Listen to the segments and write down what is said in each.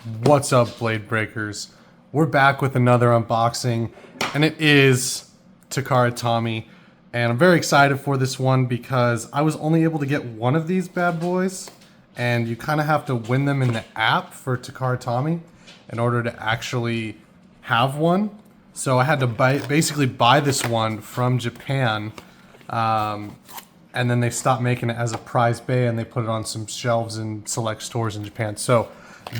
What's up, Blade Breakers? We're back with another unboxing, and it is Takara Tomy. And I'm very excited for this one because I was only able to get one of these bad boys, and you kind of have to win them in the app for Takara Tomy in order to actually have one. So I had to basically buy this one from Japan, and then they stopped making it as a prize bay and they put it on some shelves in select stores in Japan. So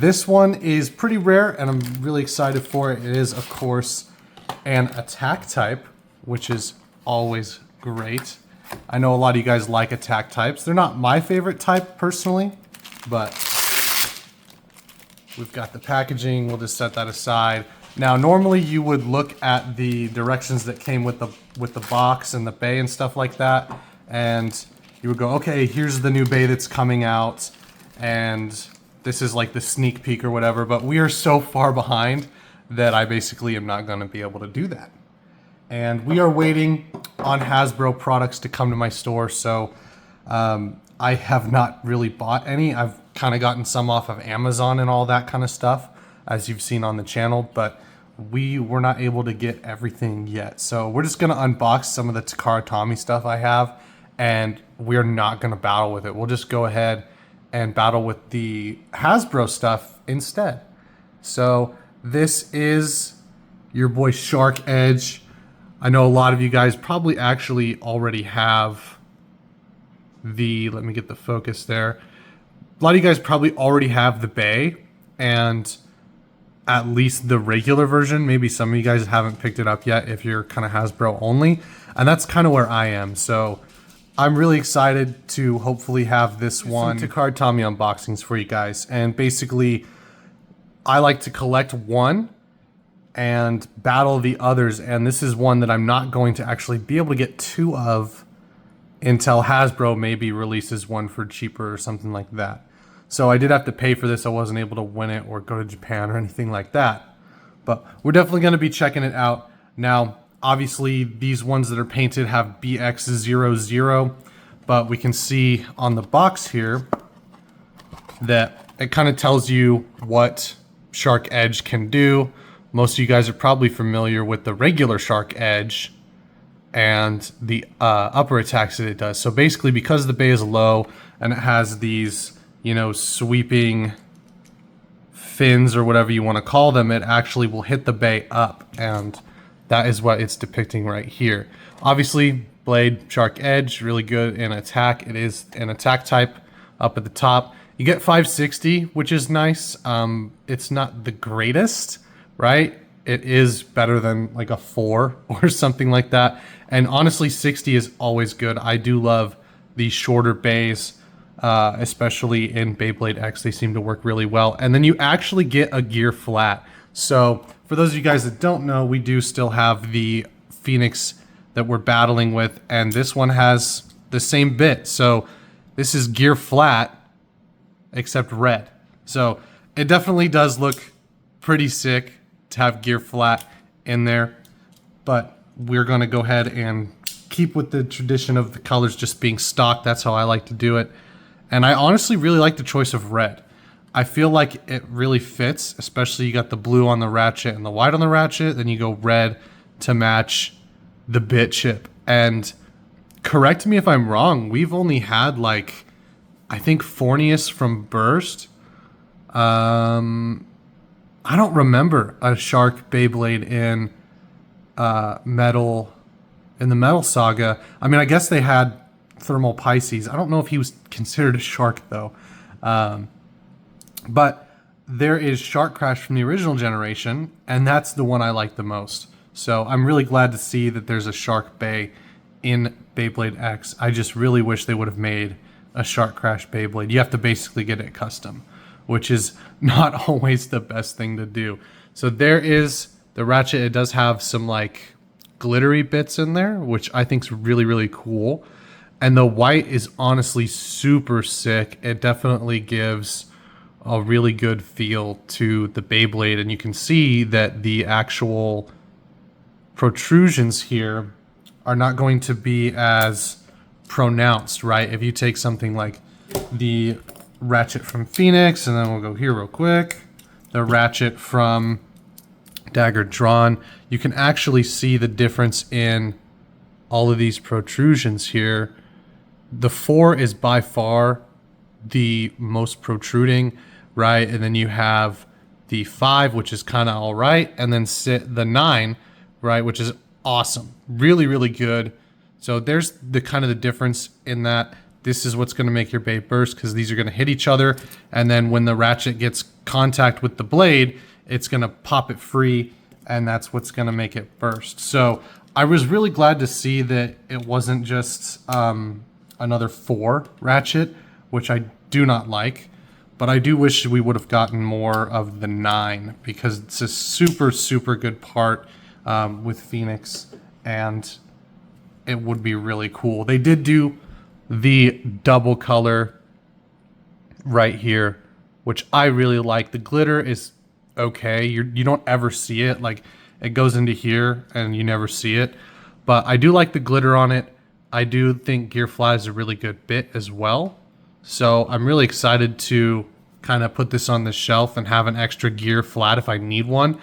this one is pretty rare and I'm really excited for it. It is, of course, an attack type, which is always great. I know a lot of you guys like attack types. They're not my favorite type personally, but we've got the packaging. We'll just set that aside. Now, normally you would look at the directions that came with the box and the bay and stuff like that, and you would go, okay, here's the new bay that's coming out, and this is like the sneak peek or whatever, but we are so far behind that I basically am not gonna be able to do that. And we are waiting on Hasbro products to come to my store, so I have not really bought any. I've kind of gotten some off of Amazon and all that kind of stuff, as you've seen on the channel, but we were not able to get everything yet. So we're just gonna unbox some of the Takara Tomy stuff I have, and we're not gonna battle with it. We'll just go ahead and battle with the Hasbro stuff instead. So this is your boy Shark Edge. I know a lot of you guys probably actually already have the, let me get the focus there. A lot of you guys probably already have the bay and at least the regular version. Maybe some of you guys haven't picked it up yet if you're kind of Hasbro only. And that's kind of where I am. So I'm really excited to hopefully have this one Takara Tomy unboxings for you guys. And basically, I like to collect one and battle the others. And this is one that I'm not going to actually be able to get two of until Hasbro maybe releases one for cheaper or something like that. So I did have to pay for this. I wasn't able to win it or go to Japan or anything like that. But we're definitely going to be checking it out. Now, obviously, these ones that are painted have BX-00, but we can see on the box here that it kind of tells you what Shark Edge can do. Most of you guys are probably familiar with the regular Shark Edge and the upper attacks that it does. So basically, because the bay is low and it has these, you know, sweeping fins or whatever you want to call them, it actually will hit the bay up, and that is what it's depicting right here. Obviously, Blade Shark Edge, really good in attack. It is an attack type up at the top. You get 560, which is nice. It's not the greatest, right? It is better than like a 4 or something like that. And honestly, 60 is always good. I do love these shorter bays, especially in BeybladeX. They seem to work really well. And then you actually get a gear flat. So for those of you guys that don't know, we do still have the Phoenix that we're battling with, and this one has the same bit. So this is gear flat, except red. So it definitely does look pretty sick to have gear flat in there, but we're gonna go ahead and keep with the tradition of the colors just being stock. That's how I like to do it. And I honestly really like the choice of red. I feel like it really fits, especially you got the blue on the ratchet and the white on the ratchet, then you go red to match the bit chip. And correct me if I'm wrong, we've only had like, I think Fornius from Burst. I don't remember a Shark Beyblade in Metal, in the Metal Saga. I mean, I guess they had Thermal Pisces. I don't know if he was considered a shark though. But there is Shark Crash from the original generation, and that's the one I like the most. So I'm really glad to see that there's a Shark Bay in Beyblade X. I just really wish they would have made a Shark Crash Beyblade. You have to basically get it custom, which is not always the best thing to do. So there is the ratchet. It does have some like glittery bits in there, which I think is really, really cool. And the white is honestly super sick. It definitely gives a really good feel to the Beyblade, and you can see that the actual protrusions here are not going to be as pronounced, right? If you take something like the ratchet from Phoenix, and then we'll go here real quick, the ratchet from Dagger Drawn, you can actually see the difference in all of these protrusions here. The 4 is by far the most protruding, right? And then you have the 5, which is kind of all right, and then the 9, right, which is awesome. Really, really good. So there's the kind of the difference in that. This is what's going to make your bay burst, because these are going to hit each other, and then when the ratchet gets contact with the blade, it's going to pop it free, and that's what's going to make it burst. So I was really glad to see that it wasn't just another 4 ratchet, which I do not like, but I do wish we would have gotten more of the 9, because it's a super, super good part with Phoenix, and it would be really cool. They did do the double color right here, which I really like. The glitter is okay. You don't ever see it. Like, it goes into here and you never see it. But I do like the glitter on it. I do think Gear Fly is a really good bit as well. So I'm really excited to kind of put this on the shelf and have an extra gear flat if I need one.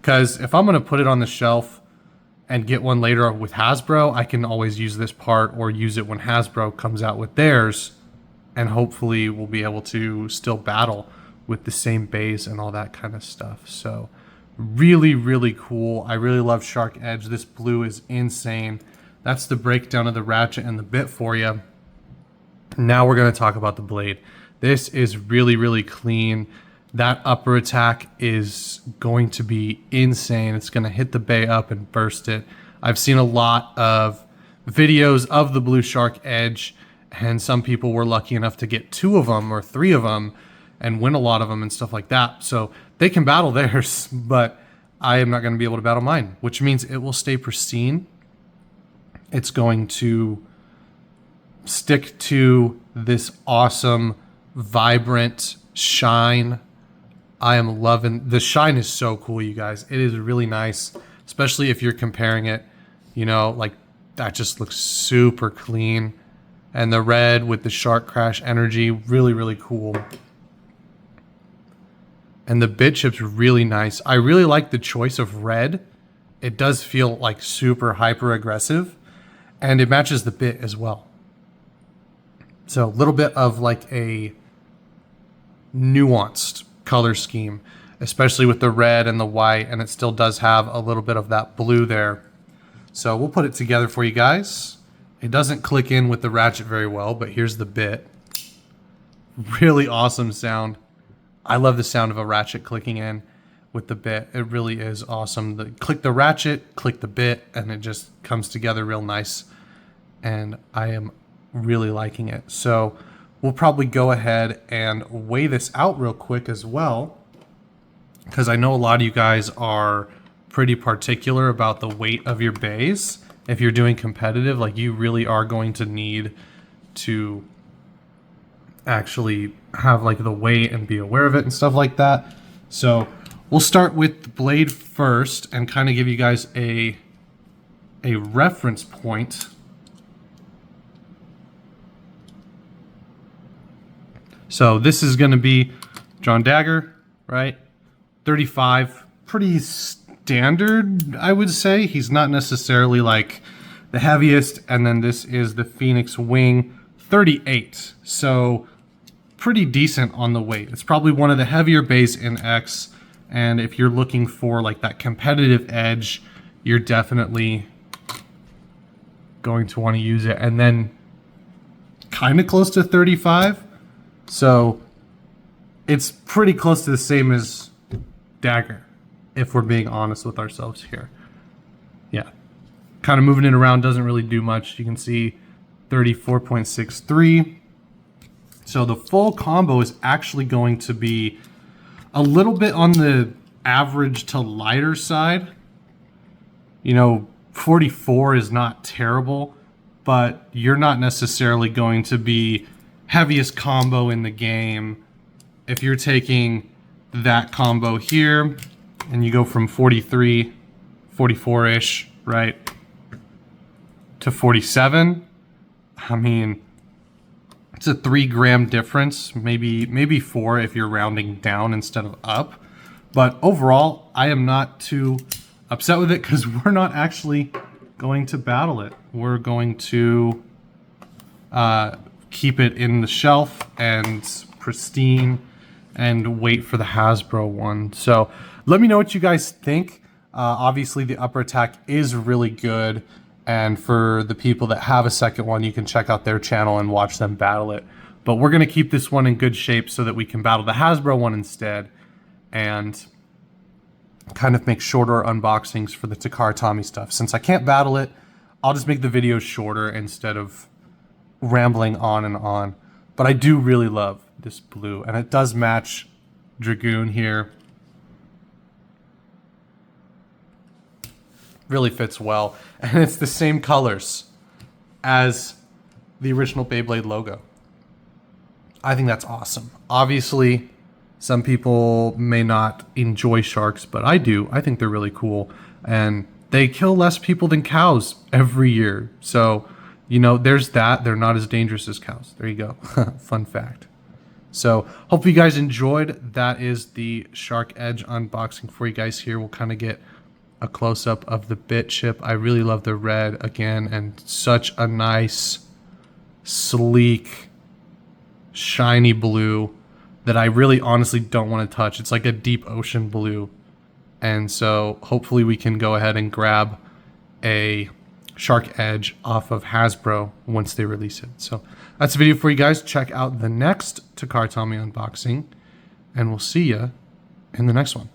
Because if I'm going to put it on the shelf and get one later with Hasbro, I can always use this part or use it when Hasbro comes out with theirs, and hopefully we'll be able to still battle with the same bays and all that kind of stuff. So really, really cool. I really love Shark Edge. This blue is insane. That's the breakdown of the ratchet and the bit for you. Now we're going to talk about the blade. This is really, really clean. That upper attack is going to be insane. It's going to hit the bay up and burst it. I've seen a lot of videos of the Blue Shark Edge, and some people were lucky enough to get 2 of them or 3 of them and win a lot of them and stuff like that. So they can battle theirs, but I am not going to be able to battle mine, which means it will stay pristine. It's going to stick to this awesome, vibrant shine. I am loving the shine. Is so cool, you guys. It is really nice, especially if you're comparing it, you know, like that just looks super clean. And the red with the Shark Crash energy, really, really cool. And the bit chip's really nice. I really like the choice of red. It does feel like super hyper aggressive, and it matches the bit as well. So a little bit of like a nuanced color scheme, especially with the red and the white, and it still does have a little bit of that blue there. So we'll put it together for you guys. It doesn't click in with the ratchet very well, but here's the bit. Really awesome sound. I love the sound of a ratchet clicking in with the bit. It really is awesome. Click the ratchet, click the bit, and it just comes together real nice. And I am really liking it. So we'll probably go ahead and weigh this out real quick as well, because I know a lot of you guys are pretty particular about the weight of your bays. If you're doing competitive, like, you really are going to need to actually have like the weight and be aware of it and stuff like that. So we'll start with the blade first and kind of give you guys a reference point. So this is going to be Drawn Dagger, right? 35, pretty standard, I would say. He's not necessarily like the heaviest. And then this is the Phoenix Wing, 38. So pretty decent on the weight. It's probably one of the heavier bays in X. And if you're looking for like that competitive edge, you're definitely going to want to use it. And then kind of close to 35. So it's pretty close to the same as Dagger, if we're being honest with ourselves here. Yeah. Kind of moving it around doesn't really do much. You can see 34.63. So the full combo is actually going to be a little bit on the average to lighter side. You know, 44 is not terrible, but you're not necessarily going to be heaviest combo in the game. If you're taking that combo here and you go from 43, 44-ish, right, to 47, I mean, it's a 3 gram difference, maybe 4 if you're rounding down instead of up. But overall, I am not too upset with it because we're not actually going to battle it. We're going to keep it in the shelf and pristine and wait for the Hasbro one. So let me know what you guys think. Obviously, the upper attack is really good. And for the people that have a second one, you can check out their channel and watch them battle it. But we're going to keep this one in good shape so that we can battle the Hasbro one instead. And kind of make shorter unboxings for the Takara Tomy stuff. Since I can't battle it, I'll just make the videos shorter instead of rambling on and on. But I do really love this blue, and it does match Dragoon here. Really fits well, and it's the same colors as the original Beyblade logo. I think that's awesome. Obviously, some people may not enjoy sharks, but I do. I think they're really cool, and they kill less people than cows every year. So, you know, there's that. They're not as dangerous as cows. There you go. Fun fact. So, hope you guys enjoyed. That is the Shark Edge unboxing for you guys here. We'll kind of get a close-up of the bit chip. I really love the red again, and such a nice, sleek, shiny blue that I really honestly don't want to touch. It's like a deep ocean blue. And so hopefully we can go ahead and grab a Shark Edge off of Hasbro once they release it. So that's a video for you guys. Check out the next Takara Tomy unboxing, and we'll see you in the next one.